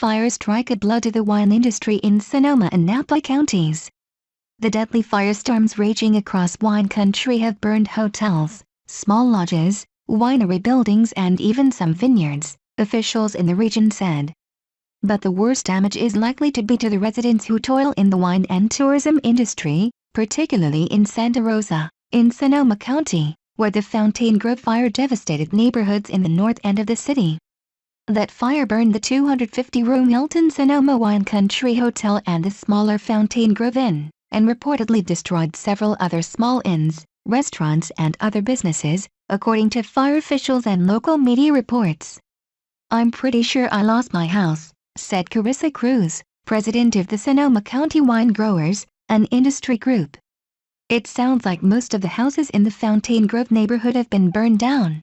fires strike a blow to the wine industry in Sonoma and Napa counties. The deadly firestorms raging across wine country have burned hotels, small lodges, winery buildings and even some vineyards, officials in the region said. But the worst damage is likely to be to the residents who toil in the wine and tourism industry, particularly in Santa Rosa, in Sonoma County, where the Fountaingrove fire devastated neighborhoods in the north end of the city. That fire burned the 250-room Hilton Sonoma Wine Country hotel and the smaller Fountaingrove Inn, and reportedly destroyed several other small inns, restaurants and other businesses, according to fire officials and local media reports. "I'm pretty sure I lost my house," said Karissa Kruse, president of the Sonoma County Winegrowers, an industry group. "It sounds like most of the houses in the Fountaingrove neighborhood have been burned down."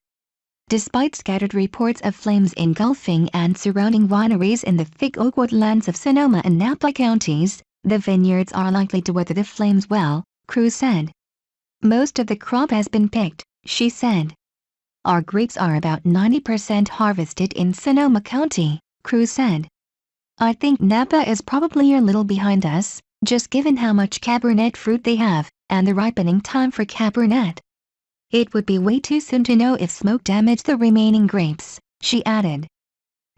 Despite scattered reports of flames engulfing and surrounding wineries in the thick oak woodlands of Sonoma and Napa counties, the vineyards are likely to weather the flames well, Kruse said. "Most of the crop has been picked," she said. "Our grapes are about 90% harvested in Sonoma County," Kruse said. "I think Napa is probably a little behind us, just given how much Cabernet fruit they have, and the ripening time for Cabernet. It would be way too soon to know if smoke damaged the remaining grapes," she added.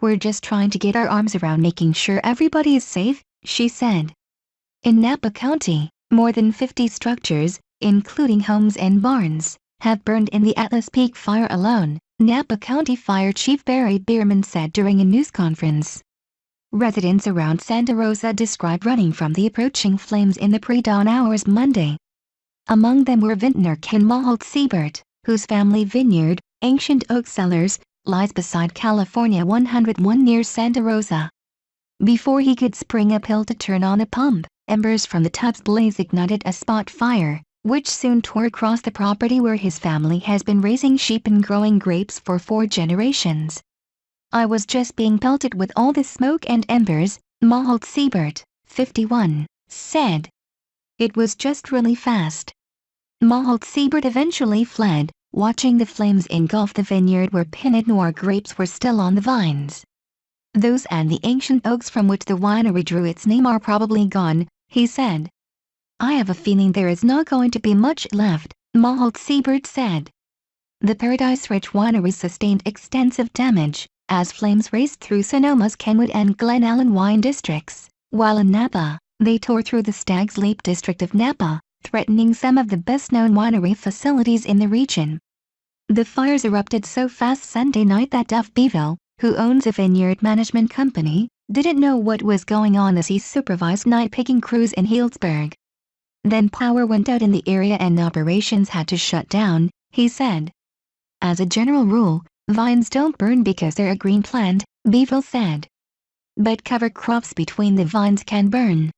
"We're just trying to get our arms around making sure everybody is safe," she said. In Napa County, more than 50 structures, including homes and barns, have burned in the Atlas Peak fire alone, Napa County Fire Chief Barry Bierman said during a news conference. Residents around Santa Rosa described running from the approaching flames in the pre-dawn hours Monday. Among them were vintner Ken Siebert, whose family vineyard, Ancient Oak Cellars, lies beside California 101 near Santa Rosa. Before he could spring uphill to turn on a pump, embers from the tub's blaze ignited a spot fire, which soon tore across the property where his family has been raising sheep and growing grapes for 4 generations. "I was just being pelted with all the smoke and embers," Siebert, 51, said. "It was just really fast." Siebert eventually fled, watching the flames engulf the vineyard where Pinot Noir grapes were still on the vines. "Those and the ancient oaks from which the winery drew its name are probably gone," he said. "I have a feeling there is not going to be much left," Siebert said. The Paradise Ridge winery sustained extensive damage, as flames raced through Sonoma's Kenwood and Glen Allen wine districts, while in Napa, they tore through the Stag's Leap district of Napa, threatening some of the best-known winery facilities in the region. The fires erupted so fast Sunday night that Duff Beeville, who owns a vineyard management company, didn't know what was going on as he supervised night-picking crews in Healdsburg. "Then power went out in the area and operations had to shut down," he said. "As a general rule, vines don't burn because they're a green plant," Beeville said. "But cover crops between the vines can burn."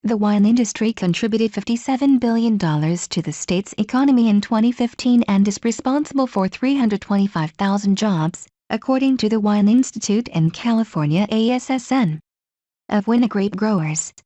The wine industry contributed $57 billion to the state's economy in 2015 and is responsible for 325,000 jobs, according to the Wine Institute and California ASSN. Of grape growers,